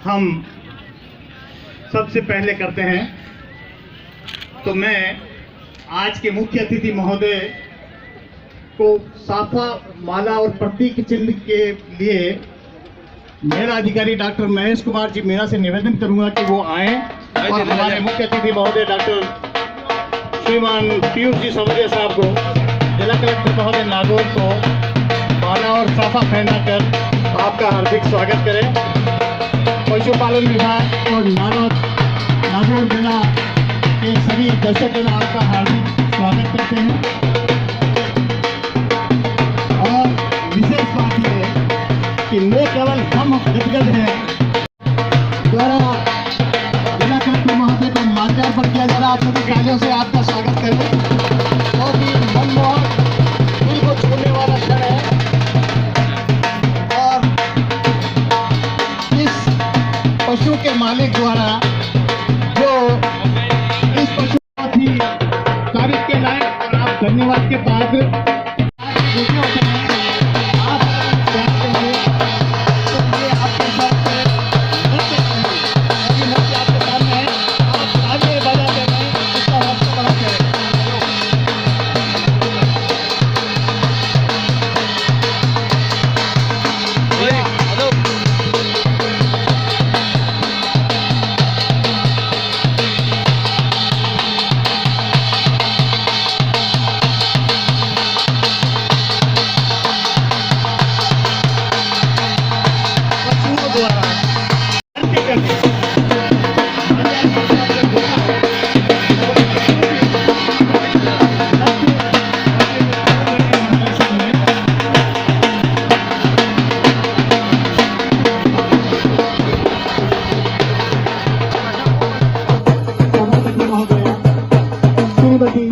हम सबसे पहले करते हैं, तो मैं आज के मुख्य अतिथि महोदय को साफा, माला और प्रतीक चिन्ह के लिए मेरा अधिकारी डॉक्टर महेश कुमार जी मीणा से निवेदन करूंगा कि वो आए और हमारे मुख्य अतिथि महोदय डॉक्टर श्रीमान पीयूष जी समरिया साहब को, जिला कलेक्टर महोदय नागौर को माला और साफा पहनाकर आपका हार्दिक स्वागत करें। पशुपालन विभाग और नागौर जिला के सभी दर्शकगण आपका हार्दिक स्वागत करते हैं। और विशेष बात यह है कि न केवल हम गदगद हैं द्वारा जिला कलेक्टर महोदय को माल्यार्पण किया जा रहा है। आप सभी तालियों से आपका स्वागत करें। बहुत ही मनमोहक, दिल को छूने वाला क्षण है और इस पशु के मालिक द्वारा जो इस पशु बहुत ही तारीफ के लायक और आप धन्यवाद के पात्र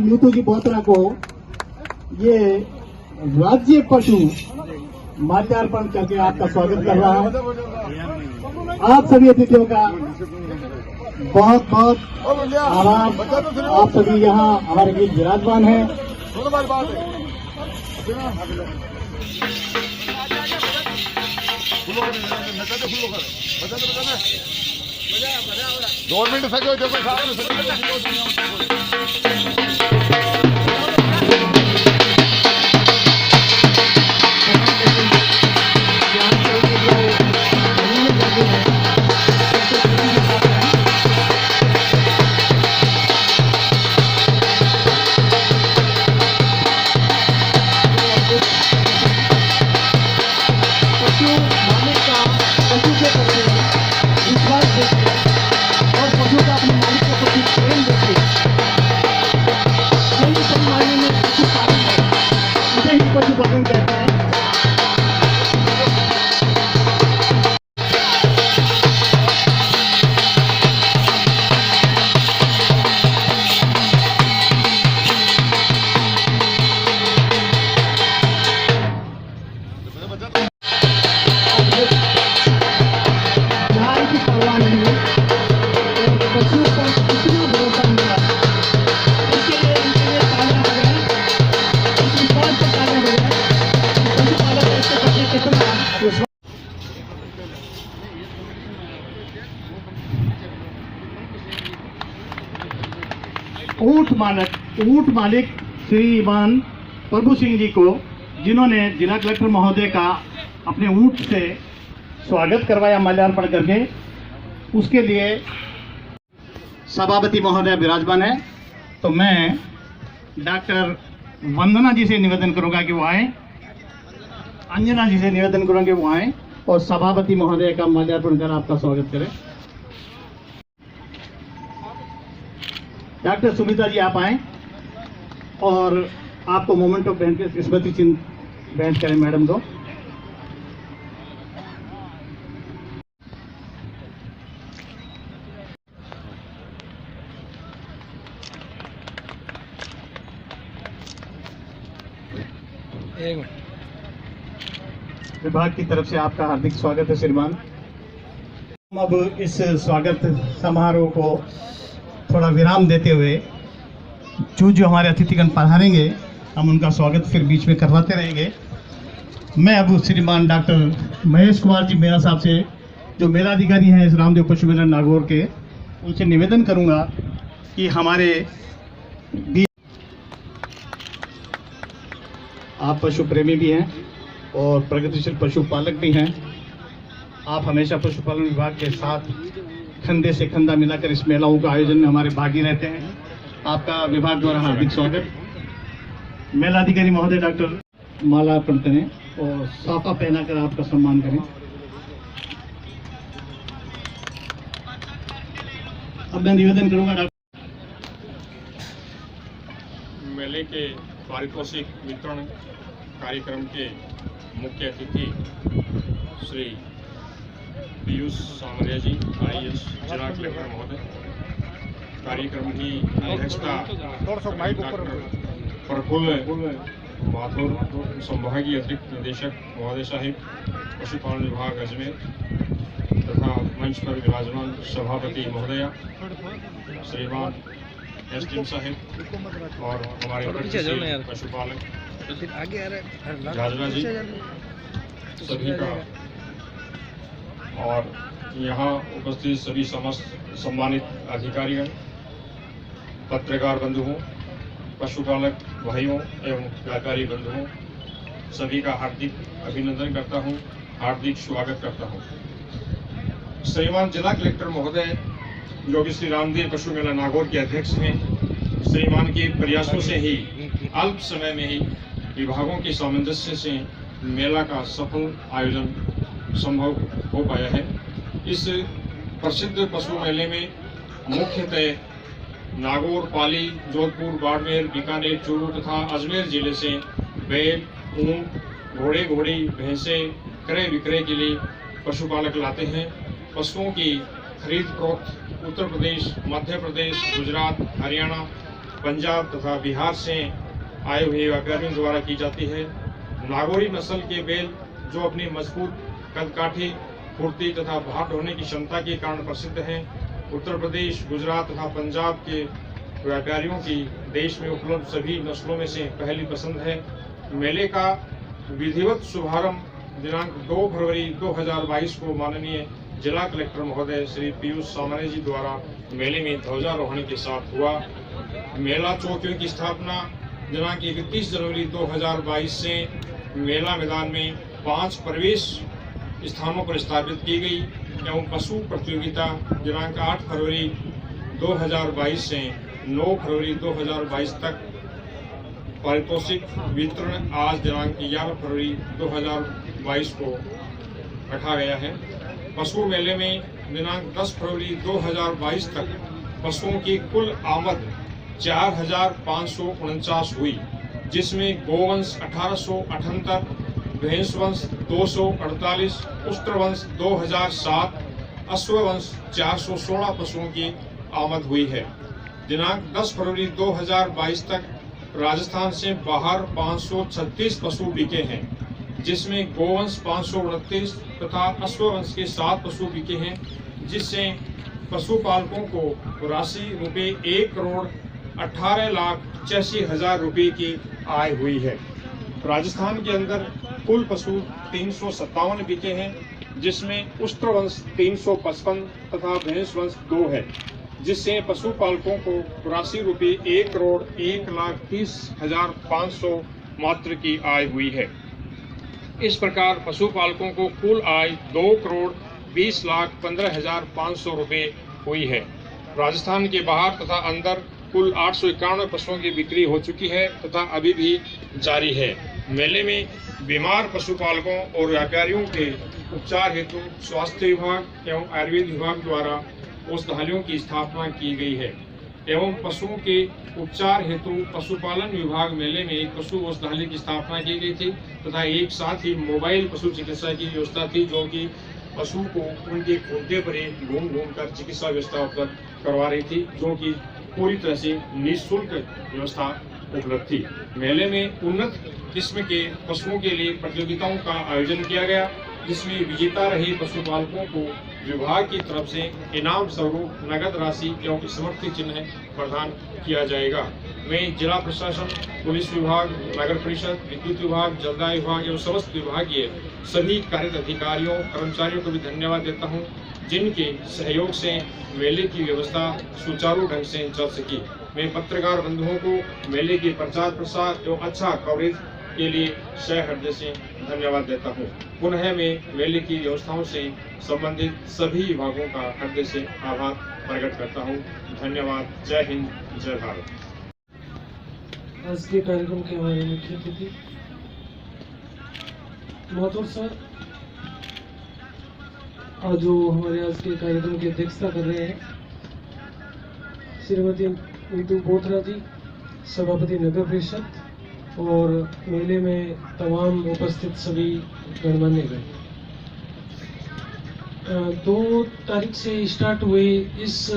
नीतू जी बोत्रा को ये राज्य पशु माल्यार्पण करके आपका स्वागत कर रहा है। आप सभी अतिथियों का बहुत बहुत आभार। आप सभी यहाँ हमारे बीच विराजमान हैं। गवर्नमेंट ऊंट मालिक श्रीमान प्रभु सिंह जी को, जिन्होंने जिला कलेक्टर महोदय का अपने ऊंट से स्वागत करवाया माल्यार्पण करके, उसके लिए सभापति महोदय विराजमान है। तो मैं डॉक्टर वंदना जी से निवेदन करूंगा कि वो आए, अंजना जी से निवेदन करूंगा कि वो आए और सभापति महोदय का माल्यार्पण कर आपका स्वागत करें। डॉक्टर सुमिता जी आप आए और आपको मोमेंट ऑफ बैंक के स्मृति चिन्ह भेंट करें मैडम को। विभाग की तरफ से आपका हार्दिक स्वागत है श्रीमान। अब इस स्वागत समारोह को थोड़ा विराम देते हुए जो हमारे अतिथिगण पधारेंगे हम उनका स्वागत फिर बीच में करवाते रहेंगे। मैं अब श्रीमान डॉक्टर महेश कुमार जी मीणा साहब से जो मेलाधिकारी हैं इस रामदेव पशु मेला नागौर के, उनसे निवेदन करूंगा कि हमारे भी आप पशु प्रेमी भी हैं और प्रगतिशील पशुपालक भी हैं। आप हमेशा पशुपालन विभाग के साथ कंधे से कंधा मिलाकर इस मेलाओं का आयोजन में हमारे भागी रहते हैं। आपका विभाग द्वारा हार्दिक स्वागत। मेलाधिकारी महोदय डॉक्टर माला अर्पण करें और साफा पहनाकर आपका सम्मान करें। अब मैं निवेदन करूंगा डॉक्टर। मेले के पारितोषिक वितरण कार्यक्रम के मुख्य अतिथि श्री पीयूष सामरिया जी, IAS जिला कलेक्टर महोदय, कार्यक्रम की अध्यक्षता डॉक्टर प्रफुल्ल माथुर, संभागीय अतिरिक्त निदेशक महोदय साहिब, पशुपालन विभाग अजमेर, तथा मंच पर विराजमान सभापति महोदया श्रीमान SDM साहिब और हमारे पशुपालक झाझरा जी, सभी का और यहाँ उपस्थित सभी समस्त सम्मानित अधिकारीगण, पत्रकार बंधुओं, पशुपालक भाइयों एवं व्यापारी बंधुओं, सभी का हार्दिक अभिनंदन करता हूँ, हार्दिक स्वागत करता हूँ। श्रीमान जिला कलेक्टर महोदय जो कि श्री रामदेव पशु मेला नागौर के अध्यक्ष हैं, श्रीमान के प्रयासों से ही अल्प समय में ही विभागों के सामंजस्य से मेला का सफल आयोजन संभव हो पाया है। इस प्रसिद्ध पशु मेले में मुख्यतः नागौर, पाली, जोधपुर, बाड़मेर, बीकानेर, चूरू तथा अजमेर जिले से बैल, ऊंट, घोड़े, घोड़ी, भैंसे क्रय विक्रय के लिए पशुपालक लाते हैं। पशुओं की खरीद फरोख्त उत्तर प्रदेश, मध्य प्रदेश, गुजरात, हरियाणा, पंजाब तथा बिहार से आए हुए व्यापारियों द्वारा की जाती है। नागौरी नस्ल के बैल जो अपनी मजबूत कदकाठी, फुर्ती तथा भार ढोने की क्षमता के कारण प्रसिद्ध हैं, उत्तर प्रदेश, गुजरात तथा पंजाब के व्यापारियों की देश में उपलब्ध सभी नस्लों में से पहली पसंद है। मेले का विधिवत शुभारंभ दिनांक 2 फरवरी 2022 को माननीय जिला कलेक्टर महोदय श्री पीयूष सामरिया जी द्वारा मेले में ध्वजारोहण के साथ हुआ। मेला चौकियों की स्थापना दिनांक 31 जनवरी 2022 से मेला मैदान में 5 प्रवेश स्थानों पर स्थापित की गई एवं पशु प्रतियोगिता दिनांक 8 फरवरी 2022 से 9 फरवरी 2022 तक। पारितोषिक वितरण आज दिनांक 11 फरवरी 2022 को रखा गया है। पशु मेले में दिनांक 10 फरवरी 2022 तक पशुओं की कुल आमद 4,549 हुई, जिसमें गोवंश 1878, भैंसवंश 248, उष्ट्रवंश 2007, अश्ववंश 416 पशुओं की आमद हुई है। दिनांक 10 फरवरी 2022 तक राजस्थान से बाहर 536 पशु बिके हैं, जिसमें गोवंश 529 तथा अश्ववंश के 7 पशु बिके हैं, जिससे पशुपालकों को राशि रुपये 1,18,86,000 रुपये की आय हुई है। राजस्थान के अंदर कुल पशु 357 बिके हैं, जिसमें उष्ट्रवंश 355 तथा भैंसवंश 2 है, जिससे पशुपालकों को राशि रुपये 1,30,30,500 मात्र की आय हुई है। इस प्रकार पशुपालकों को कुल आय 2,20,15,500 रुपये हुई है। राजस्थान के बाहर तथा अंदर कुल 891 पशुओं की बिक्री हो चुकी है तथा अभी भी जारी है। मेले में बीमार पशुपालकों और व्यापारियों के उपचार हेतु स्वास्थ्य विभाग एवं आयुर्वेद विभाग द्वारा औषधालयों की स्थापना की गई है एवं पशुओं के उपचार हेतु पशुपालन विभाग मेले में एक पशु औषधालय की स्थापना की गई थी तथा एक साथ ही मोबाइल पशु चिकित्सा की व्यवस्था थी, जो कि पशु को उनके खूंटे पर ही घूम कर चिकित्सा व्यवस्था उपलब्ध करवा रही थी, जो कि पूरी तरह से निःशुल्क व्यवस्था उपलब्ध थी। मेले में उन्नत किस्म के पशुओं के लिए प्रतियोगिताओं का आयोजन किया गया, जिसमें विजेता रहे पशुपालकों को विभाग की तरफ से इनाम स्वरूप नगद राशि एवं स्मृति चिन्ह प्रदान किया जाएगा। मैं जिला प्रशासन, पुलिस विभाग, नगर परिषद, विद्युत विभाग, जलदाय विभाग एवं समस्त विभागीय सभी कार्यरत अधिकारियों, कर्मचारियों को भी धन्यवाद देता हूं, जिनके सहयोग से मेले की व्यवस्था सुचारू ढंग से चल सकी। मैं पत्रकार बंधुओं को मेले के प्रचार प्रसार एवं अच्छा कवरेज के लिए सह हृदय से धन्यवाद देता हूँ। पुनः मैं मेले की व्यवस्थाओं से संबंधित सभी विभागों का हृदय से आभार प्रकट करता हूँ। धन्यवाद। जय हिंद, जय भारत। आज के कार्यक्रम के हमारे मुख्य अतिथि माथुर सर, आज जो हमारे आज के कार्यक्रम की अध्यक्षता कर रहे हैं, श्रीमती नीतू बोथरा जी, सभापति नगर परिषद, और मेले में तमाम उपस्थित सभी गणमान्य गण। 2 तारीख से स्टार्ट हुए इस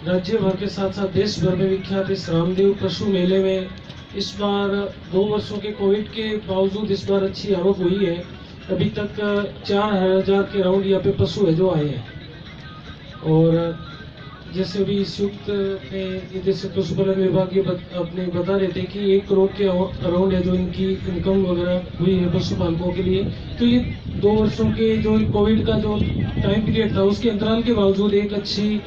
राज्य भर के साथ साथ देश भर में विख्यात इस रामदेव पशु मेले में इस बार 2 वर्षों के कोविड के बावजूद इस बार अच्छी आवक हुई है। अभी तक 4000 के राउंड यहाँ पे पशु है जो आए हैं। और जैसे भी इस युक्त में जैसे पशुपालन विभाग ये अपने बता रहे थे कि 1 करोड़ के अराउंड है जो इनकी इनकम वगैरह हुई है पशुपालकों के लिए। तो ये 2 वर्षों के जो कोविड का जो टाइम पीरियड था उसके अंतराल के बावजूद एक अच्छी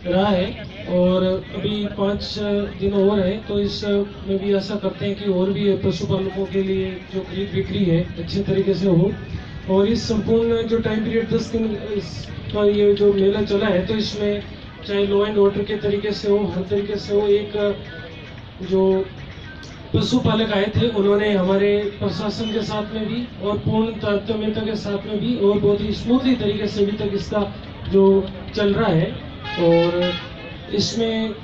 रहा है। और अभी 5 दिन और है, तो इस में भी आशा करते हैं कि और भी पशुपालकों के लिए जो खरीद बिक्री है अच्छे तरीके से हो। और इस संपूर्ण जो टाइम पीरियड 10 दिन का ये जो मेला चला है, तो इसमें चाहे लॉ एंड ऑर्डर के तरीके से हो, हर तरीके से हो, एक जो पशुपालक आए थे उन्होंने हमारे प्रशासन के साथ में भी और पूर्ण तारतम्यता के साथ में भी और बहुत ही स्मूथली तरीके से अभी तक इसका जो चल रहा है। और इसमें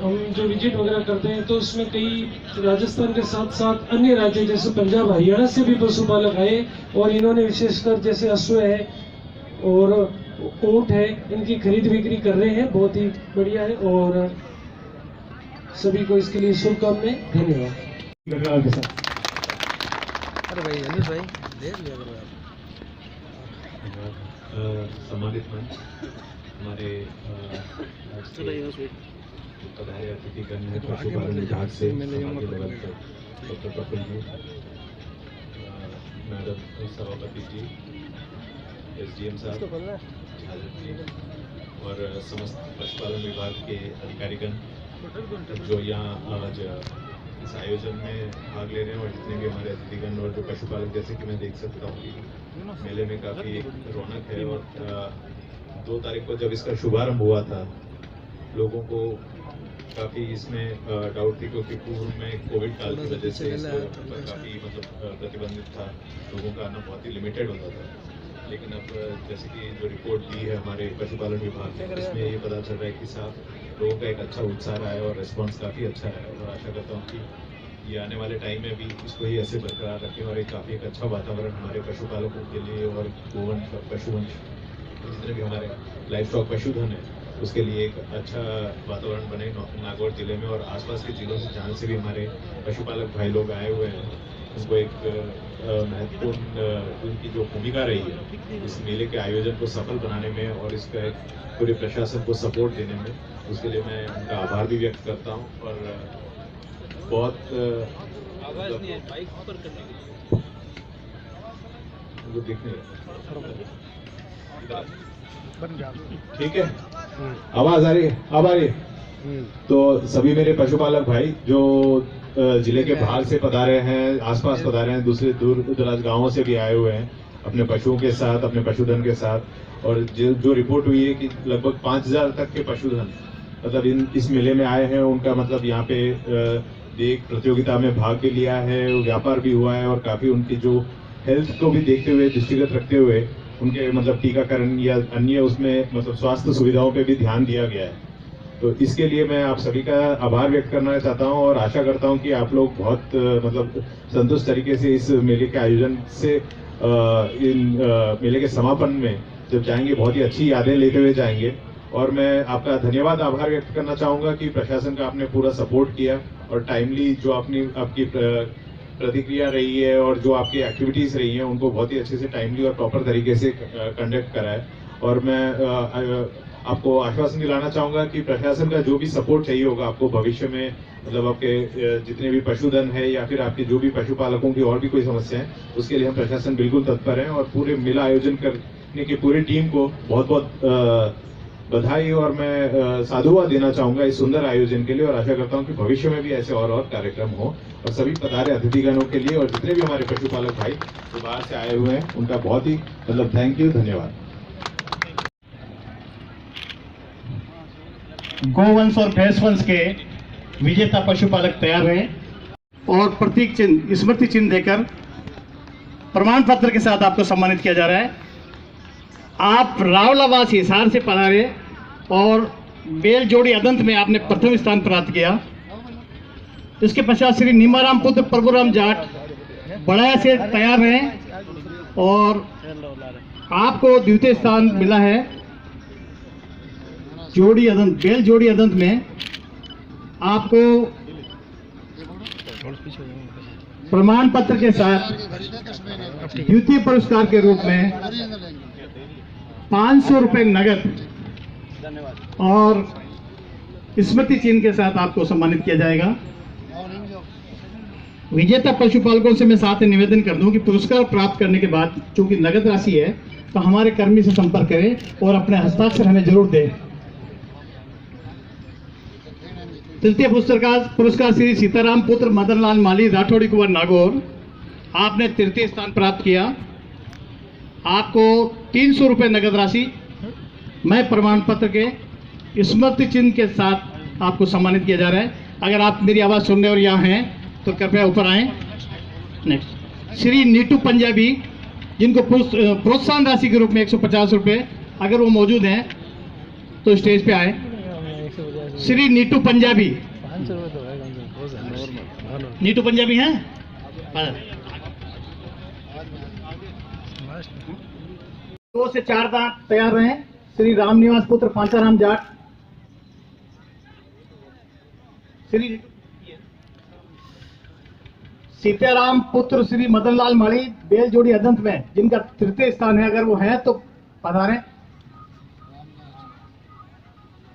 हम जो विजिट वगैरह करते हैं तो इसमें कई राजस्थान के साथ साथ अन्य राज्य जैसे पंजाब, हरियाणा से भी पशुपालक आए और इन्होंने विशेषकर जैसे अश्व है और ऊंट है, इनकी खरीद बिक्री कर रहे हैं। बहुत ही बढ़िया है और सभी को इसके लिए शुभकामनाएं। धन्यवाद। अरे भाई अनिल भाई देख लिया करो आप। सम्मानित मंच, हमारे पधारे अतिथिगण हैं पशुपालन विभाग से डॉक्टर प्रफुल्ल जी, मैडम सभापति जी, SDM साहब, झालर जी और समस्त पशुपालन विभाग के अधिकारीगण जो यहाँ आज इस आयोजन में भाग ले रहे हैं, और जितने भी हमारे अतिथिगण और जो पशुपालक, जैसे कि मैं देख सकता हूँ कि मेले में काफ़ी रौनक है। और 2 तारीख को जब इसका शुभारंभ हुआ था, लोगों को काफ़ी इसमें डाउट थी, क्योंकि पूर्व में कोविड काल की वजह से काफ़ी प्रतिबंधित था, लोगों का आना बहुत ही लिमिटेड होता था। लेकिन अब जैसे कि जो रिपोर्ट दी है हमारे पशुपालन विभाग ने, इसमें ये पता चल रहा है कि साफ लोगों का एक अच्छा उत्साह रहा है और रिस्पांस काफ़ी अच्छा है। और आशा करता हूँ कि ये आने वाले टाइम में भी इसको ही ऐसे बरकरार रखें और एक काफ़ी एक अच्छा वातावरण हमारे पशुपालकों के लिए और गोवंश पशुवंश जितने भी हमारे लाइफ स्टॉक पशुधन है उसके लिए एक अच्छा वातावरण बने नागौर जिले में और आसपास के जिलों से, जहाँ से भी हमारे पशुपालक भाई लोग आए हुए हैं, उनको एक महत्वपूर्ण उनकी जो भूमिका रही है इस मेले के आयोजन को सफल बनाने में और इसका एक पूरे प्रशासन को सपोर्ट देने में, उसके लिए मैं उनका आभार भी व्यक्त करता हूँ। और बहुत दिखने ठीक है, आवाज आ रही है, अब आ रही है। तो सभी मेरे पशुपालक भाई जो जिले के बाहर से पधारे हैं, आसपास पधारे हैं, दूसरे दूर दराज गांवों से भी आए हुए हैं अपने पशुओं के साथ, अपने पशुधन के साथ, और जो रिपोर्ट हुई है कि लगभग 5000 तक के पशुधन मतलब इस मेले में आए हैं, उनका मतलब यहाँ पे एक प्रतियोगिता में भाग भी लिया है, व्यापार भी हुआ है और काफी उनकी जो हेल्थ को भी देखते हुए, दृष्टिगत रखते हुए उनके मतलब टीकाकरण या अन्य उसमें मतलब स्वास्थ्य सुविधाओं पे भी ध्यान दिया गया है। तो इसके लिए मैं आप सभी का आभार व्यक्त करना चाहता हूं और आशा करता हूं कि आप लोग बहुत मतलब संतुष्ट तरीके से इस मेले के आयोजन से इन मेले के समापन में जब जाएंगे बहुत ही अच्छी यादें लेते हुए जाएंगे। और मैं आपका धन्यवाद आभार व्यक्त करना चाहूँगा कि प्रशासन का आपने पूरा सपोर्ट किया और टाइमली जो आपकी प्रतिक्रिया रही है और जो आपकी एक्टिविटीज़ रही हैं उनको बहुत ही अच्छे से टाइमली और प्रॉपर तरीके से कंडक्ट करा है। और मैं आपको आश्वासन दिलाना चाहूंगा कि प्रशासन का जो भी सपोर्ट चाहिए होगा आपको भविष्य में, मतलब आपके जितने भी पशुधन है या फिर आपके जो भी पशुपालकों की और भी कोई समस्या है, उसके लिए हम प्रशासन बिल्कुल तत्पर हैं। और पूरे मेला आयोजन करने की पूरी टीम को बहुत बहुत बधाई और मैं साधुवाद देना चाहूंगा इस सुंदर आयोजन के लिए, और आशा करता हूं कि भविष्य में भी ऐसे और कार्यक्रम हो। और सभी पधारे अतिथिगणों के लिए और जितने भी हमारे पशुपालक भाई जो बाहर से आए हुए हैं उनका बहुत ही थैंक यू, धन्यवाद। गोवंश और भैंसवंश के विजेता पशुपालक तैयार हैं और प्रतीक चिन्ह, स्मृति चिन्ह देकर प्रमाण पत्र के साथ आपको सम्मानित किया जा रहा है। आप रावलावास हिसार से पधारे और बेल जोड़ी अदंत में आपने प्रथम स्थान प्राप्त किया। इसके पश्चात श्री नीमाराम पुत्र प्रभुराम जाट बड़ाया से तैयार हैं और आपको द्वितीय स्थान मिला है। जोड़ी अदंत, बेल जोड़ी अदंत में आपको प्रमाण पत्र के साथ द्वितीय पुरस्कार के रूप में 500 रुपए नगद और स्मृति चिन्ह के साथ आपको सम्मानित किया जाएगा। विजेता पशुपालकों से मैं साथ ही निवेदन कर दूं कि पुरस्कार प्राप्त करने के बाद चूंकि नगद राशि है तो हमारे कर्मी से संपर्क करें और अपने हस्ताक्षर हमें जरूर दें। तृतीय पुरस्कार श्री सीताराम पुत्र मदनलाल माली राठौड़ी कुंवर नागौर, आपने तृतीय स्थान प्राप्त किया। आपको 300 रुपए नगद राशि मैं प्रमाण पत्र के स्मृति चिन्ह के साथ आपको सम्मानित किया जा रहा है। अगर आप मेरी आवाज़ सुनने और यहाँ हैं तो कृपया ऊपर आएं। नेक्स्ट श्री नीटू पंजाबी, जिनको प्रोत्साहन राशि के रूप में 150 रुपये, अगर वो मौजूद हैं तो स्टेज पे आए। श्री नीटू पंजाबी, नीटू पंजाबी हैं? 2 से 4 दांत तैयार रहे। श्री रामनिवास पुत्र पांचाराम जाट, श्री सीताराम पुत्र श्री मदनलाल माली बेल जोड़ी अदंत में जिनका तृतीय स्थान है, अगर वो है तो पधारें।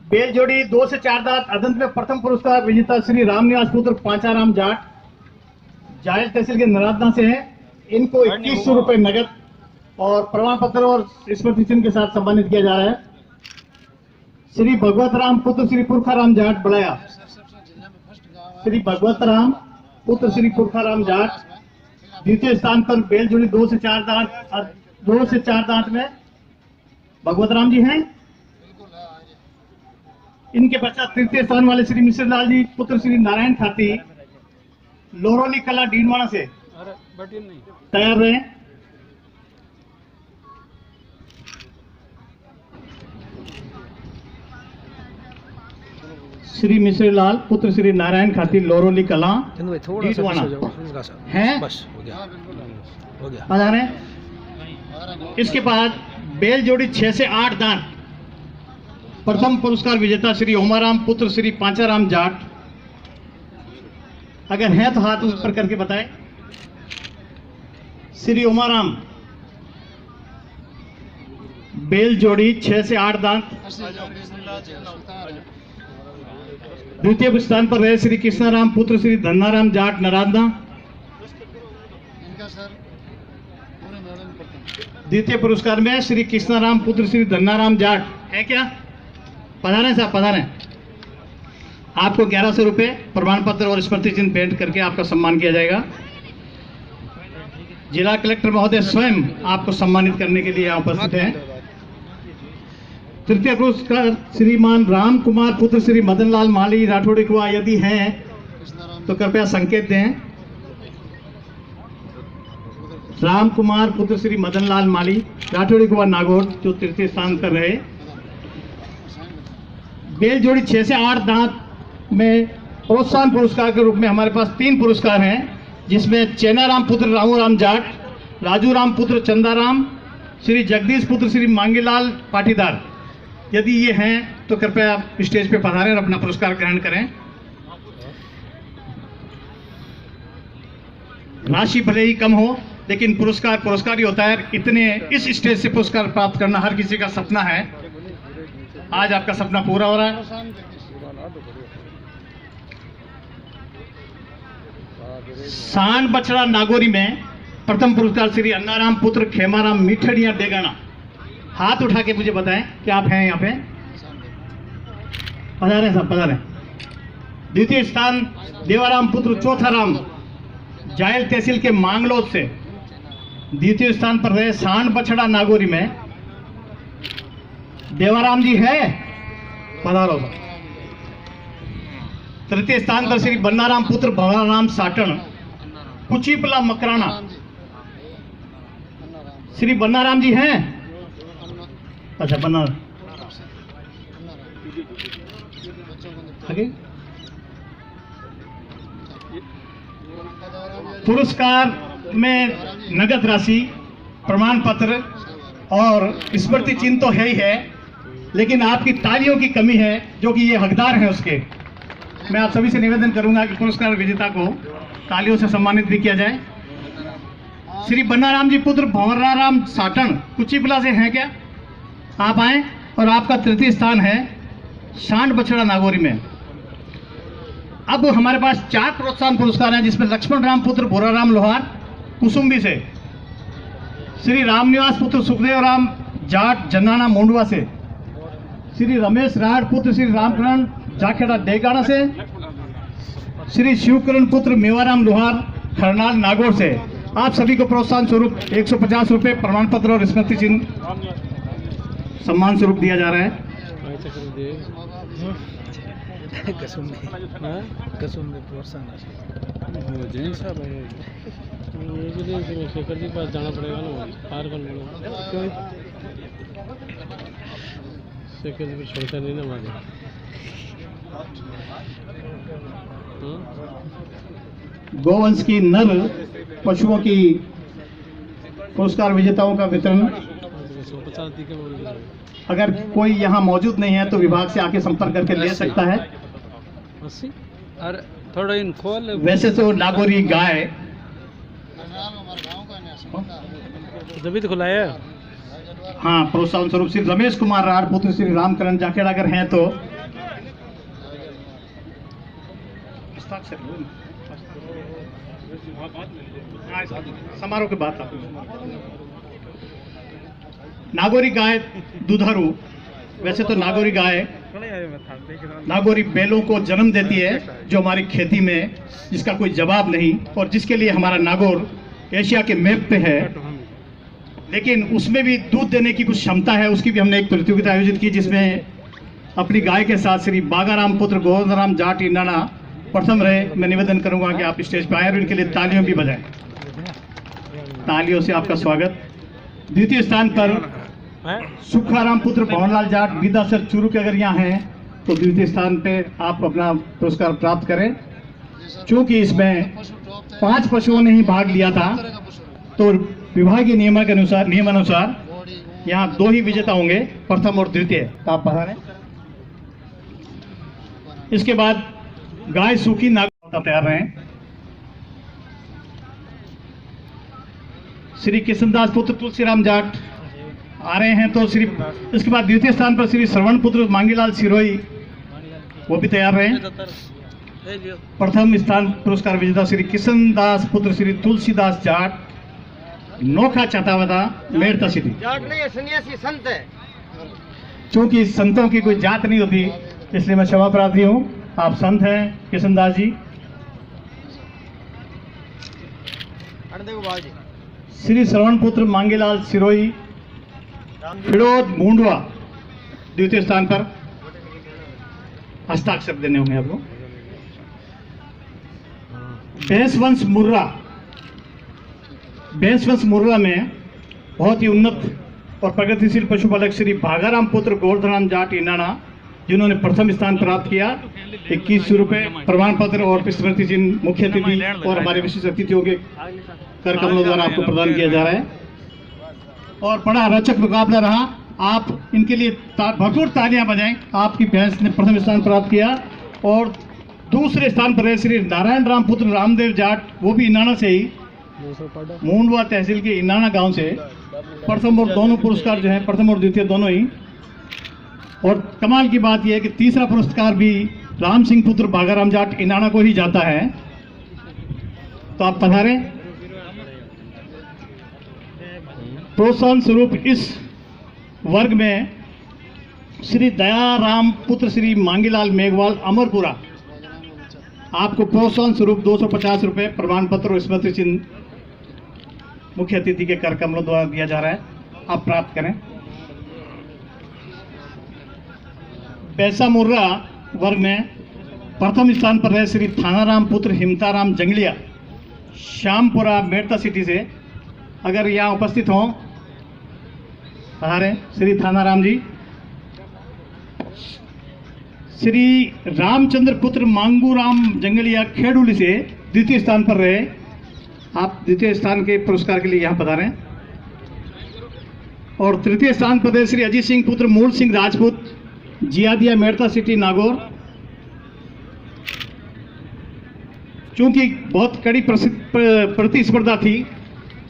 बेल जोड़ी 2 से 4 दांत अदंत में प्रथम पुरस्कार विजेता श्री रामनिवास पुत्र पांचाराम जाट जायल तहसील के नरादना से है। इनको 2100 रुपए नगद और प्रमाण पत्र और स्मृति चिन्ह के साथ सम्मानित किया जा रहा है। श्री भगवत राम पुत्र श्री पुरखाराम जाट बड़ाया, श्री भगवत राम पुत्र श्री पुरखाराम जाट द्वितीय स्थान पर बेल जोड़ी 2 से 4 दांत में भगवत राम जी हैं। इनके पश्चात तृतीय स्थान वाले श्री मिश्र लाल जी पुत्र श्री नारायण खाती लोरोली कला डीडवाना से तैयार रहे। श्री मिश्र लाल पुत्र श्री नारायण खाती लोरोली कला डीडवाना हैं, बस हो गया आ रहे हैं। इसके बाद बेल जोड़ी 6 से 8 दांत प्रथम पुरस्कार विजेता श्री ओमाराम पुत्र श्री पांचाराम जाट, अगर है तो हाथ ऊपर करके बताएं। श्री ओमाराम बेल जोड़ी 6 से 8 दांत। द्वितीय स्थान पर रहे श्री कृष्णाराम पुत्र श्री धन्नाराम जाट नरादना। द्वितीय पुरस्कार में श्री कृष्णाराम पुत्र श्री धन्नाराम जाट है क्या? पधारें साहब, पधारें। आपको 1100 रुपये प्रमाण पत्र और स्मृति चिन्ह भेंट करके आपका सम्मान किया जाएगा। जिला कलेक्टर महोदय स्वयं आपको सम्मानित करने के लिए यहाँ उपस्थित हैं। तृतीय पुरस्कार श्रीमान राम कुमार पुत्र श्री मदनलाल माली राठौड़ी कुआ, यदि हैं तो कृपया संकेत दें। राम कुमार पुत्र श्री मदनलाल माली राठौड़ी कुआ नागौर, जो तृतीय स्थान पर रहे। बेल जोड़ी 6 से 8 दांत में प्रोत्साहन पुरस्कार के रूप में हमारे पास 3 पुरस्कार हैं, जिसमें चैनाराम पुत्र रामूराम जाट, राजू राम पुत्र चंदाराम, श्री जगदीश पुत्र श्री मांगीलाल पाटीदार, यदि ये हैं तो कृपया आप स्टेज पे पधारें और अपना पुरस्कार ग्रहण करें। राशि भले ही कम हो लेकिन पुरस्कार पुरस्कार ही होता है। इतने इस स्टेज से पुरस्कार प्राप्त करना हर किसी का सपना है। आज आपका सपना पूरा हो रहा है। सांड बछड़ा नागौरी में प्रथम पुरस्कार श्री अन्नाराम पुत्र खेमाराम मिठड़िया डेगाना। हाथ उठा के मुझे बताएं कि आप हैं यहाँ पे। पधारें साहब, पधारें। द्वितीय स्थान देवाराम पुत्र चौथाराम जायल तहसील के मांगलोद से द्वितीय स्थान पर रहे। सांड बछड़ा नागौरी में देवाराम जी है, पधारो। तृतीय स्थान पर श्री बन्नाराम पुत्र भवराम साटन कुचीपला मकराना। श्री बन्नाराम जी हैं? अच्छा, बन्नाराम आगे। पुरस्कार में नगद राशि, प्रमाण पत्र और स्मृति चिन्ह तो है ही है, लेकिन आपकी तालियों की कमी है, जो कि ये हकदार हैं उसके। मैं आप सभी से निवेदन करूंगा कि पुरस्कार विजेता को तालियों से सम्मानित भी किया जाए। श्री बन्नाराम जी पुत्र भंवराराम साटन कुचीपला से हैं क्या? आप आए। और आपका तृतीय स्थान है सांड बछड़ा नागौरी में। अब हमारे पास 4 प्रोत्साहन पुरस्कार हैं, जिसमें लक्ष्मण राम पुत्र भोराराम लोहार कुसुम्बी से, श्री रामनिवास पुत्र सुखदेव राम जाट जन्नाना मोंडवा से, श्री रमेश राठ पुत्र श्री रामकरण जाखेड़ा डेगाना से, श्री शिवकरण पुत्र मेवाराम लोहार खरनाल नागौर से। आप सभी को प्रोत्साहन स्वरूप 150 रुपये, प्रमाण पत्र और स्मृति चिन्ह सम्मान स्वरूप दिया जा रहा है। शेखर जी पास जाना पड़ेगा ना, पार कर लो। शेखर जी छोड़ता नहीं ना मारे। गोवंश की नर पशुओं की पुरस्कार विजेताओं का वितरण। अगर कोई यहाँ मौजूद नहीं है तो विभाग से आके संपर्क करके ले सकता है। अरे थोड़ा इन खोल। वैसे तो नागौरी गाय जब तो खुलाया। हाँ, प्रोत्साहन स्वरूप श्री रमेश कुमार राठ पुत्र श्री रामकरण जाखेड़ा अगर हैं तो समारोह के बाद। नागौरी गाय दुधारू। वैसे तो नागौरी गाय नागौरी बैलों को जन्म देती है, जो हमारी खेती में जिसका कोई जवाब नहीं, और जिसके लिए हमारा नागौर एशिया के मैप पे है। लेकिन उसमें भी दूध देने की कुछ क्षमता है। उसकी भी हमने एक प्रतियोगिता आयोजित की, जिसमें अपनी गाय के साथ श्री बागाराम पुत्र गोविंदराम जाट इंडाना प्रथम रहे। मैं निवेदन करूंगा कि आप स्टेज पर आए और इनके लिए तालियों भी बजाएं। तालियों से आपका स्वागत। द्वितीय स्थान पर सुखाराम पुत्र भवनलाल जाट विदासर चूरू के अगर यहाँ हैं तो द्वितीय स्थान पे आप अपना पुरस्कार प्राप्त करें। चूंकि इसमें 5 पशुओं ने ही भाग लिया था, तो विभागीय नियमानुसार यहाँ 2 ही विजेता होंगे, प्रथम और द्वितीय। तो आप पधारें। इसके बाद गाय सूखी नागौर तैयार रहें। श्री किशनदास पुत्र तुलसीराम जाट आ रहे हैं। तो श्री इसके बाद द्वितीय स्थान पर श्री श्रवण पुत्र मांगीलाल सिरोही, वो भी तैयार रहे। प्रथम स्थान पुरस्कार विजेता श्री किशनदास पुत्र श्री तुलसीदास जाट नोखा चतावदा मेड़ता सिटी। जाट नहीं है, सन्यासी संत है। चूंकि संतों की कोई जात नहीं होती, इसलिए मैं क्षमा प्रार्थी हूँ। आप संत हैं किशनदास जी। श्री श्रवण पुत्र मांगीलाल सिरोही फिरोद मुंडवा द्वितीय स्थान पर। हस्ताक्षर देने होंगे आपको। भैंसवंश मुर्रा में बहुत ही उन्नत और प्रगतिशील पशुपालक श्री भागाराम पुत्र गोवर्धनराम जाट इंडाना, जिन्होंने प्रथम स्थान प्राप्त किया। 2100 रुपये, प्रमाण पत्र और स्मृति चिन्ह मुख्य अतिथि और हमारे विशिष्ट अतिथियों के कर कमलों द्वारा आपको प्रदान किया जा रहा है। और बड़ा रोचक मुकाबला रहा। आप इनके लिए भरपूर तालियां बजाएं। आपकी भैंस ने प्रथम स्थान प्राप्त किया। और दूसरे स्थान पर है श्री नारायण राम पुत्र रामदेव जाट, वो भी इंडाना से ही मूंडवा तहसील के इनाना गांव से प्रथम और दोनों पुरस्कार जो है, प्रथम और द्वितीय दोनों ही। और कमाल की बात यह है कि तीसरा पुरस्कार भी राम सिंह पुत्र भागाराम जाट इनाना को ही जाता है। तो आप पधारें। प्रोत्साहन स्वरूप इस वर्ग में श्री दयाराम पुत्र श्री मांगीलाल मेघवाल अमरपुरा, आपको प्रोत्साहन स्वरूप 250 रुपये प्रमाण पत्र और स्मृति चिन्ह मुख्य अतिथि के कर कमलों द्वारा दिया जा रहा है, आप प्राप्त करें। पैसा मुर्रा वर्ग में प्रथम स्थान पर रहे श्री थानाराम पुत्र हिमताराम जंगलिया, श्यामपुरा मेड़ता सिटी से। अगर यहाँ उपस्थित हों हमारे श्री थानाराम जी। श्री रामचंद्र पुत्र मांगूराम जंगलिया खेड़ुली से द्वितीय स्थान पर रहे, आप द्वितीय स्थान के पुरस्कार के लिए यहाँ पधारें। और तृतीय स्थान पर रहे श्री अजीत सिंह पुत्र मूल सिंह राजपूत, जियादिया मेड़ता सिटी नागौर। चूंकि बहुत कड़ी प्रतिस्पर्धा थी,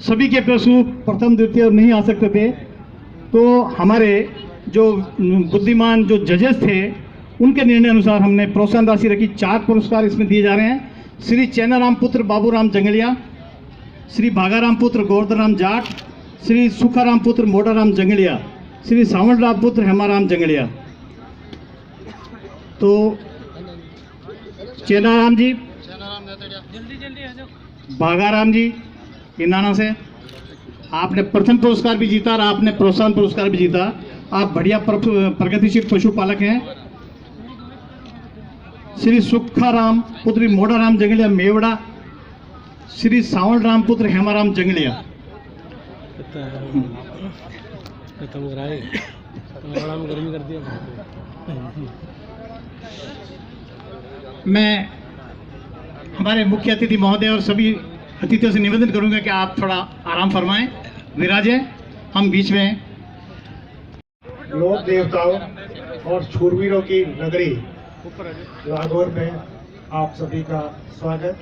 सभी के पशु प्रथम द्वितीय नहीं आ सकते थे, तो हमारे जो बुद्धिमान जो जजेस थे उनके निर्णय अनुसार हमने प्रोत्साहन राशि रखी। 4 पुरस्कार इसमें दिए जा रहे हैं। श्री चैनाराम पुत्र बाबूराम जंगलिया, श्री भागाराम पुत्र गोवर्धनराम जाट, श्री सुखाराम पुत्र मोटाराम जंगलिया, श्री सावंतराम पुत्र हेमाराम जंगलिया। तो चैनाराम जी, भागाराम जी इनाना से आपने प्रथम पुरस्कार भी जीता और आपने प्रोत्साहन पुरस्कार भी जीता। आप बढ़िया प्रगतिशील पशुपालक हैं। श्री सुखाराम पुत्र मोड़ाराम जंगलिया मेवड़ा, श्री सावंतराम पुत्र हेमाराम जंगलिया। मैं हमारे मुख्य अतिथि महोदय और सभी अतिथियों से निवेदन करूंगा कि आप थोड़ा आराम फरमाएं, विराजें, हम बीच में हैं। लोक देवताओं और शूरवीरों की नगरी नागौर में आप सभी का स्वागत।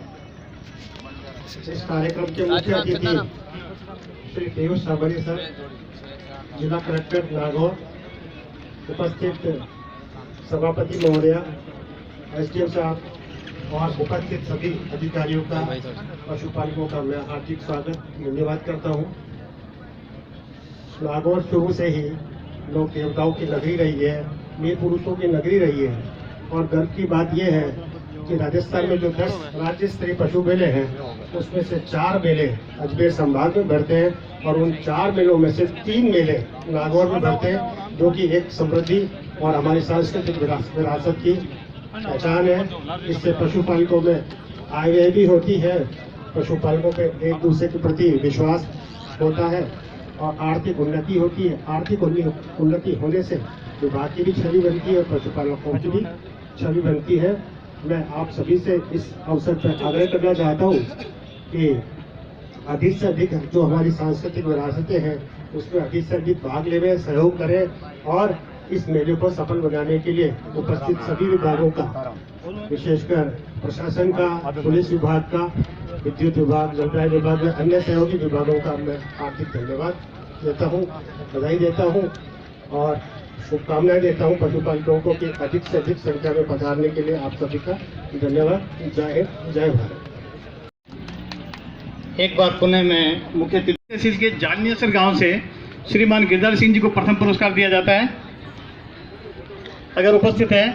इस कार्यक्रम के मुख्य अतिथि श्री देव साबरी सर, जिला कलेक्टर नागौर, उपस्थित सभापति महोदया, एसडीएम साहब और उपस्थित सभी अधिकारियों का, पशुपालकों का मैं हार्दिक स्वागत धन्यवाद करता हूँ। नागौर शुरू से ही लोक देवताओं की नगरी रही है, वीर पुरुषों की नगरी रही है। और गर्व की बात यह है कि राजस्थान में जो 10 राज्य स्तरीय पशु मेले हैं, उसमें से 4 मेले अजमेर संभाग में भरते हैं और उन 4 मेलों में से 3 मेले नागौर में भरते हैं, जो कि एक समृद्धि और हमारी सांस्कृतिक विरासत की पहचान है। इससे पशुपालकों में आय भी होती है, पशुपालकों पे एक दूसरे के प्रति विश्वास होता है और आर्थिक उन्नति होती है। आर्थिक उन्नति होने से विभाग की भी छवि बनती है और पशुपालकों की भी छवि बनती है। मैं आप सभी से इस अवसर पर आग्रह करना चाहता हूँ कि अधिक से अधिक जो हमारी सांस्कृतिक विरासतें हैं उसमें अधिक से अधिक भाग लेवे, सहयोग करें और इस मेले को सफल बनाने के लिए उपस्थित सभी विभागों का, विशेषकर प्रशासन का, पुलिस विभाग का, विद्युत विभाग, जलदाय विभाग, अन्य सहयोगी विभागों का मैं हार्दिक धन्यवाद देता हूं, बधाई देता हूं और शुभकामनाएं देता हूं पशुपालकों को कि अधिक से अधिक संख्या में पधारने के लिए आप सभी का धन्यवाद। जय हिंद, जय भारत। एक बार पुनः मैं मुख्य अतिथि के जानियासर गांव से श्रीमान गिरधर सिंह जी को प्रथम पुरस्कार दिया जाता है। अगर उपस्थित है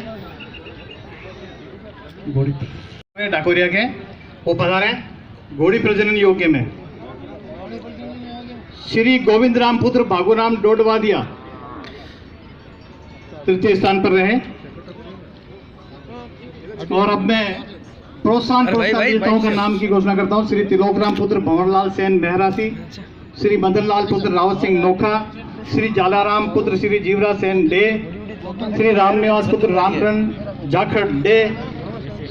डाकोरिया के, वो पधारे घोड़ी प्रजनन योग्य में। श्री गोविंद राम पुत्र भागुराम डोडवादिया तृतीय स्थान पर रहे। और अब मैं प्रोत्साहन पुरस्कार विजेताओं का नाम की घोषणा करता हूँ। श्री तिलोकराम पुत्र भंवरलाल सेन बहरासी, श्री मदनलाल पुत्र रावत सिंह नोखा, श्री जालाराम पुत्र श्री जीवराज सेन डे, श्री रामनिवास पुत्र रामकरण जाखड़ डे,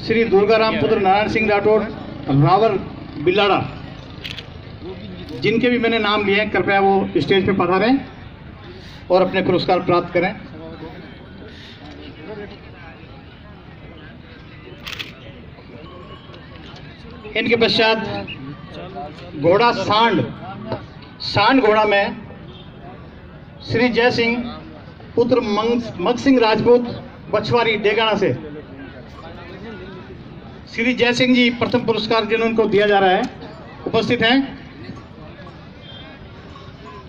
श्री दुर्गाराम पुत्र नारायण सिंह राठौड़ रावर बिलाड़ा। जिनके भी मैंने नाम लिए हैं कृपया वो स्टेज पे पधारें और अपने पुरस्कार प्राप्त करें। इनके पश्चात घोड़ा सांड घोड़ा में श्री जय सिंह पुत्र मग सिंह राजपूत बछवारी डेगाना से श्री जय सिंह जी प्रथम पुरस्कार जिन्होंने को दिया जा रहा है उपस्थित हैं।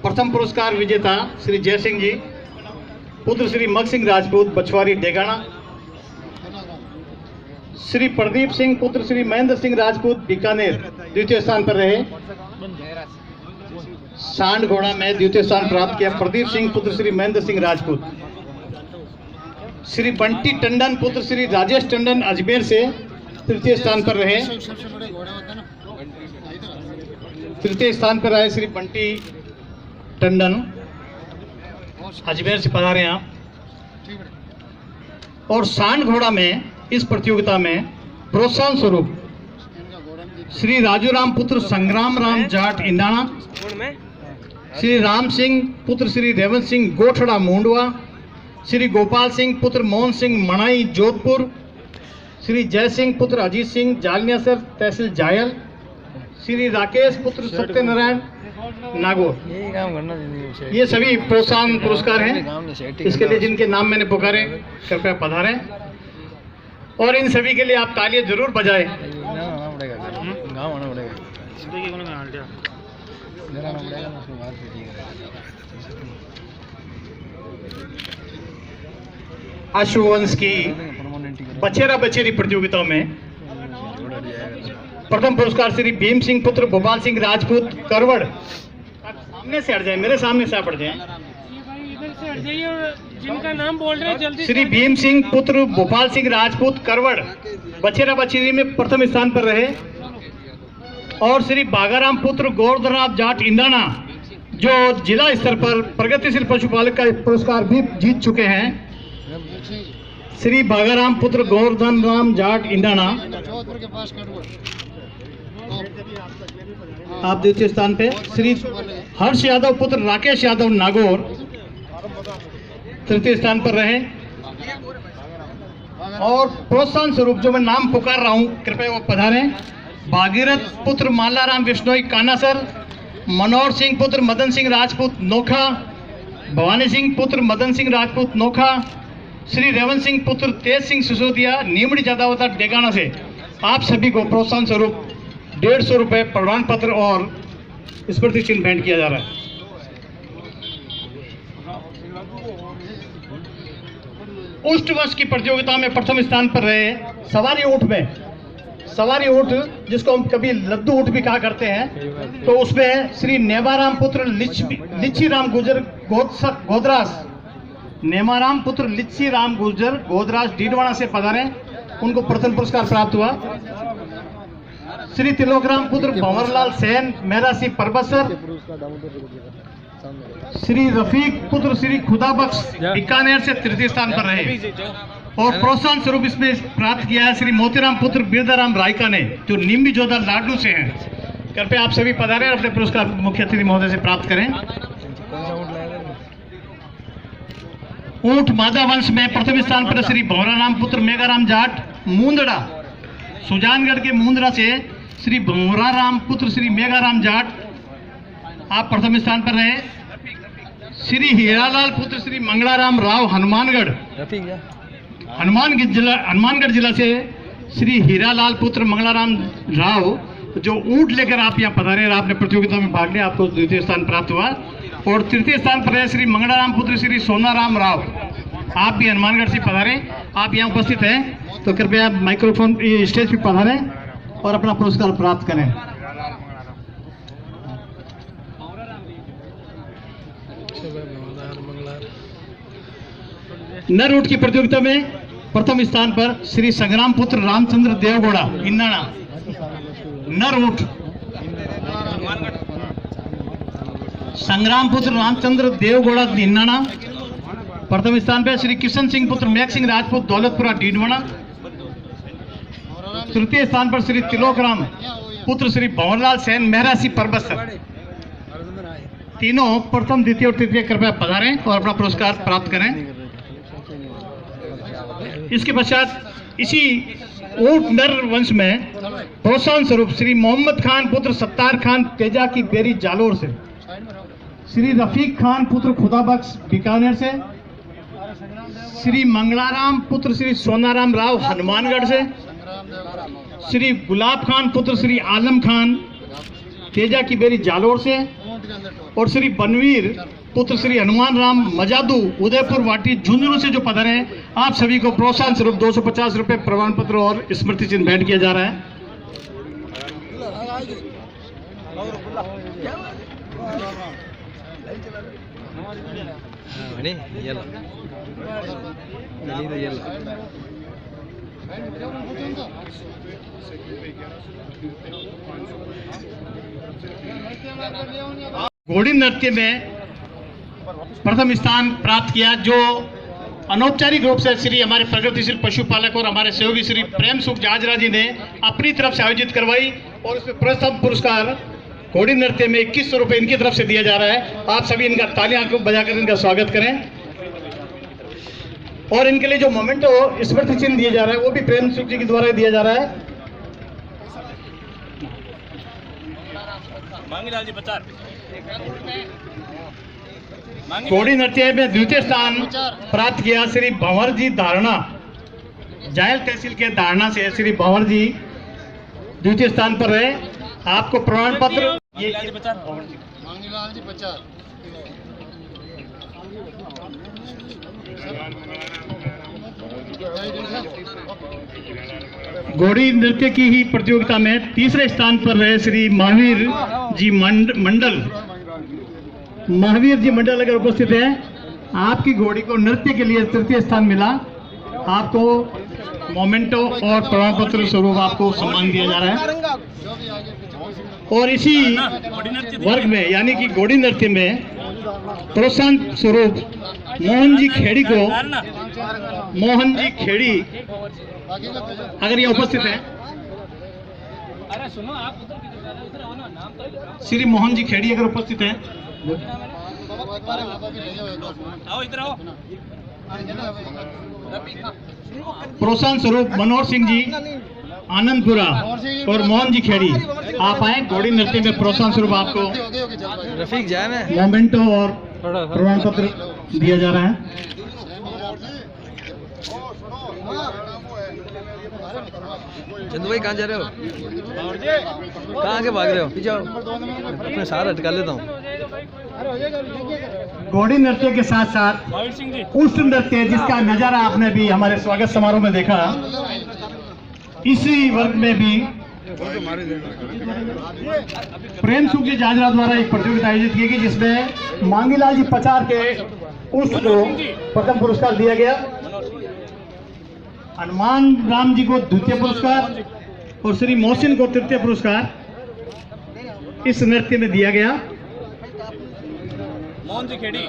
प्रथम पुरस्कार विजेता श्री जय सिंह जी पुत्र श्री मग सिंह राजपूत बछवारी डेगाना। श्री प्रदीप सिंह पुत्र श्री महेंद्र सिंह राजपूत बीकानेर द्वितीय स्थान पर रहे। सांड घोड़ा में द्वितीय स्थान प्राप्त किया प्रदीप सिंह पुत्र श्री महेंद्र सिंह राजपूत। श्री बंटी टंडन पुत्र श्री राजेश टंडन अजमेर से तृतीय स्थान पर रहे। तृतीय स्थान पर रहे श्री बंटी टंडन अजमेर से पधारे आप। और सांड घोड़ा में इस प्रतियोगिता में प्रोत्साहन स्वरूप श्री राजूराम पुत्र संग्राम राम जाट इंदाना, श्री राम सिंह पुत्र श्री रेवंत सिंह गोठड़ा मुंडवा, श्री गोपाल सिंह पुत्र मोहन सिंह मणाई जोधपुर, श्री जय सिंह पुत्र अजीत सिंह जालनियासर तहसील जायल, श्री राकेश पुत्र सत्यनारायण नागौर। ये सभी प्रोत्साहन पुरस्कार हैं। इसके लिए जिनके नाम मैंने पुकारे कृपया पधारें और इन सभी के लिए आप तालियां जरूर बजाएं। अश्ववंश की बछेरा बछेरी प्रतियोगिताओं में प्रथम पुरस्कार श्री भीम सिंह पुत्र भोपाल सिंह राजपूत करवड़। सामने से हट जाए, मेरे सामने से आप हट जाए। जिनका नाम बोल रहे हैं जल्दी। श्री भीम सिंह पुत्र भोपाल सिंह राजपूत करवड़ बछेरा बछेरी में प्रथम स्थान पर रहे। और श्री बागाराम पुत्र गोवर्धनराम जाट इंदाना जो जिला स्तर पर प्रगतिशील पशुपालक का पुरस्कार भी जीत चुके हैं। श्री बागाराम पुत्र गोवर्धन राम जाट इंदाना आप द्वितीय स्थान पे। श्री हर्ष यादव पुत्र राकेश यादव नागौर तृतीय स्थान पर रहे। और प्रोत्साहन स्वरूप जो मैं नाम पुकार रहा हूं कृपया वो पधारें। भागीरथ पुत्र मालाराम बिश्नोई कानासर, मनोहर सिंह पुत्र मदन सिंह राजपूत नोखा, भवानी सिंह पुत्र मदन सिंह राजपूत नोखा, श्री रेवंत सिंह पुत्र तेज सिंह सिसोदिया नीमड़ी जादावता डेगाना से आप सभी को प्रोत्साहन स्वरूप 150 रुपये प्रमाण पत्र और स्मृति चिन्ह भेंट किया जा रहा है। उष्टवंश की प्रतियोगिता में प्रथम स्थान पर रहे सवारी ऊंट में, सवारी ऊंट जिसको हम कभी लद्दू ऊंट भी कहा करते हैं, तो उसमें श्री नेवाराम पुत्र लिच्छी राम गुजर गोदरास, नेमाराम पुत्र लिच्छी राम गुजर गोदरास डीडवाड़ा से पधारे, उनको प्रथम पुरस्कार प्राप्त हुआ। श्री तिलोकराम पुत्र भंवरलाल सेन मेरासी परबसर, श्री रफीक पुत्र श्री खुदाबख्श बीकानेर से तृतीय स्थान पर रहे। और प्रोत्साहन स्वरूप इसमें प्राप्त किया है श्री मोतीराम पुत्र बिरदाराम रायका ने जो निम्बी जोधा लाडू से हैं। कृपया आप सभी पधारें और अपने पुरस्कार मुख्य अतिथि महोदय से प्राप्त करें। ऊंट मादा वंश में प्रथम स्थान पर श्री भंवराराम पुत्र मेघाराम जाट मुंदड़ा, सुजानगढ़ के मुंदड़ा से श्री भंवराराम पुत्र श्री मेघाराम जाट आप प्रथम स्थान पर रहे। श्री हीरालाल पुत्र श्री मंगलाराम राव हनुमानगढ़ जिला से श्री हीरालाल पुत्र मंगलाराम राव जो ऊंट लेकर आप यहाँ पधारे और आपने प्रतियोगिता में भाग लिया, आपको द्वितीय स्थान प्राप्त हुआ। और तृतीय स्थान पर है श्री मंगलाराम पुत्र श्री सोनाराम राव, आप भी हनुमानगढ़ से पधारे, आप यहाँ उपस्थित हैं तो कृपया माइक्रोफोन स्टेज पर पधारें और अपना पुरस्कार प्राप्त करें। नर ऊंट की प्रतियोगिता में प्रथम स्थान पर श्री संग्राम पुत्र रामचंद्र देवगौड़ा इंदाना, नर ऊंट संग्राम पुत्र रामचंद्र देवगौड़ा इंदाना प्रथम स्थान पर। श्री किशन सिंह पुत्र मेघ सिंह राजपूत दौलतपुरा डीडवाड़ा तृतीय स्थान पर। श्री तिलोकराम पुत्र श्री भंवरलाल सेन मेहरासी परबसर, तीनों प्रथम द्वितीय और तृतीय कृपया पधारें और अपना पुरस्कार प्राप्त करें। इसके पश्चात इसी ऊंट नर वंश में प्रोत्साहन स्वरूप श्री मोहम्मद खान पुत्र सत्तार खान तेजा की बेरी जालोर से, श्री रफीक खान पुत्र खुदाबख्श बीकानेर से, श्री मंगलाराम पुत्र श्री सोनाराम राव हनुमानगढ़ से, श्री गुलाब खान पुत्र श्री आलम खान तेजा की बेरी जालोर से और श्री बनवीर पुत्र श्री हनुमान राम मजादू उदयपुर वाटी झुंझुनू से जो पधारे हैं, आप सभी को प्रोत्साहन स्वरूप 250 रुपए प्रमाण पत्र और स्मृति चिन्ह भेंट किया जा रहा है। घोड़ी नृत्य में प्रथम स्थान प्राप्त किया, जो अनौपचारिक रूप से श्री हमारे प्रगतिशील पशुपालक और हमारे सहयोगी श्री प्रेम सुख जाजरा जी ने अपनी तरफ से आयोजित करवाई और उसमें प्रथम पुरस्कार घोड़ी नृत्य में 2100 रुपये इनकी तरफ से दिया जा रहा है। आप सभी इनका तालियां बजाकर इनका स्वागत करें और इनके लिए जो मोमेंटो स्मृति चिन्ह दिया जा रहा है वो भी प्रेम सुख जी के द्वारा दिया जा रहा है। घोड़ी नृत्य में द्वितीय स्थान प्राप्त किया श्री भंवर जी धारणा, जायल तहसील के धारणा से श्री भंवर जी द्वितीय स्थान पर रहे। आपको प्रमाण पत्र घोड़ी नृत्य की ही प्रतियोगिता में तीसरे स्थान पर रहे श्री महावीर जी मंडल। महावीर जी मंडल अगर उपस्थित है, आपकी घोड़ी को नृत्य के लिए तृतीय स्थान मिला। आपको मोमेंटो और प्रमाण पत्र स्वरूप आपको सम्मान दिया जा रहा है। और इसी वर्ग में यानी कि घोड़ी नृत्य में प्रोत्साहन स्वरूप मोहन जी खेड़ी को, मोहन जी खेड़ी अगर ये उपस्थित है, श्री मोहन जी खेड़ी अगर उपस्थित है, प्रोत्साहन स्वरूप मनोहर सिंह जी आनंदपुरा और मोहन जी खेड़ी आप आए। घोड़ी नृत्य में प्रोत्साहन स्वरूप आपको रफीक जाए ना मोमेंटो और प्रमाण पत्र दिया जा रहा है। चंदू भाई कहाँ जा रहे हो? कहाँ आगे भाग रहे हो? पीछे आओ, अपने सारा हटका लेता हूँ। घोड़ी नृत्य के साथ साथ उष्ट नृत्य जिसका नजारा आपने भी हमारे स्वागत समारोह में देखा, इसी वर्ग में भी प्रेम सुख जी जाजरा द्वारा एक प्रतियोगिता आयोजित की गई जिसमें मांगीलाल जी पचार के उष्ट को प्रथम पुरस्कार दिया गया, हनुमान राम जी को द्वितीय पुरस्कार और श्री मोहसिन को तृतीय पुरस्कार इस नृत्य में दिया गया। मोहन जी खेड़ी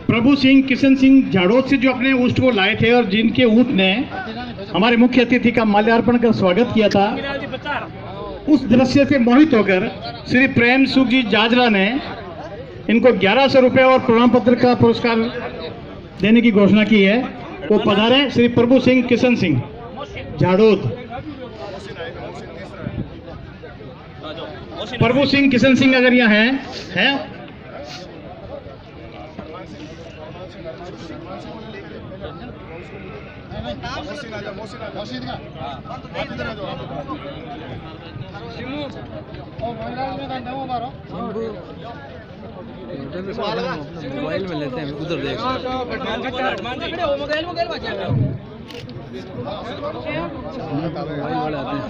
प्रभु सिंह किशन सिंह झाड़ोद से जो अपने ऊंट को लाए थे और जिनके ऊंट ने हमारे मुख्य अतिथि का माल्यार्पण कर स्वागत किया था, उस दृश्य से मोहित होकर श्री प्रेम सुख जी जाजरा ने इनको 1100 रुपये और प्रमाण पत्र का पुरस्कार देने की घोषणा की है। वो पधारे श्री प्रभु सिंह किशन सिंह झाड़ोद। प्रभु सिंह किशन सिंह अगर यहाँ है मोबाइल में लेते हैं, उधर देख।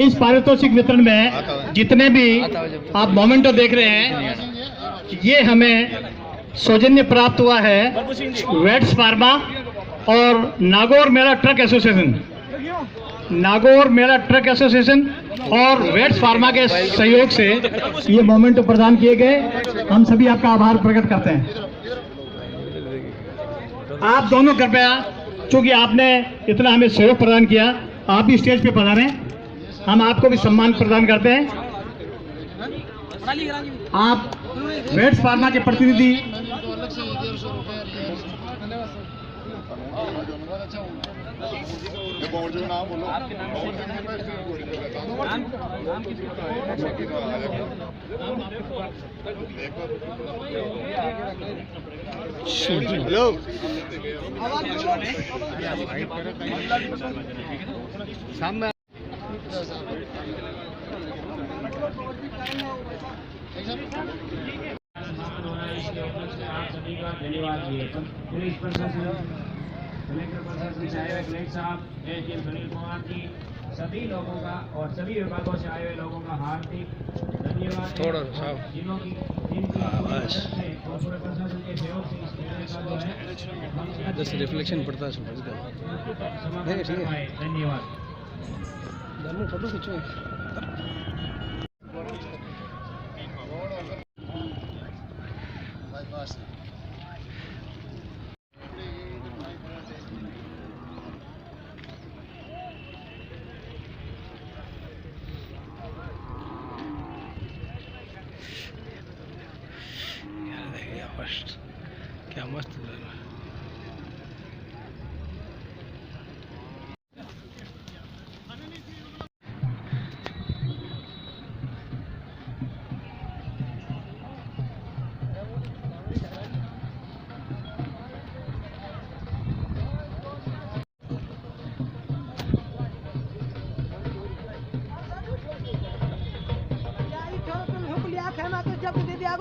इस पारितोषिक वितरण में जितने भी आप मोमेंटो देख रहे हैं, ये हमें सौजन्य प्राप्त हुआ है वेट्स फार्मा और नागौर मेला ट्रक एसोसिएशन, नागौर मेला ट्रक एसोसिएशन और वेट्स फार्मा के सहयोग से ये मोमेंटो प्रदान किए गए। हम सभी आपका आभार प्रकट करते हैं। आप दोनों कृपया, चूंकि आपने इतना हमें सहयोग प्रदान किया, आप भी स्टेज पे पधारें, हम आपको भी सम्मान प्रदान करते हैं। आप वेट्स फार्मा के प्रतिनिधि आप सभी का धन्यवाद दिए। पुलिस प्रशासन, कलेक्टर प्रशासन, चाहे कलेक्टर साहब, एसडीएम सुनील कुमार जी, सभी लोगों का और सभी विभागों से आए हुए लोगों का हार्दिक धन्यवाद। जिनकी और पूरे प्रशासन के सहयोग से इस मेले का जो है जैसे रिफ्लेक्शन पड़ता है समझ गया। धन्यवाद। फोटो खींचो। क्या मस्त लग रहा है। जब दे दिया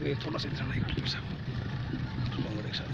ये थोड़ा सा इधर नहीं करते सब एक साथ।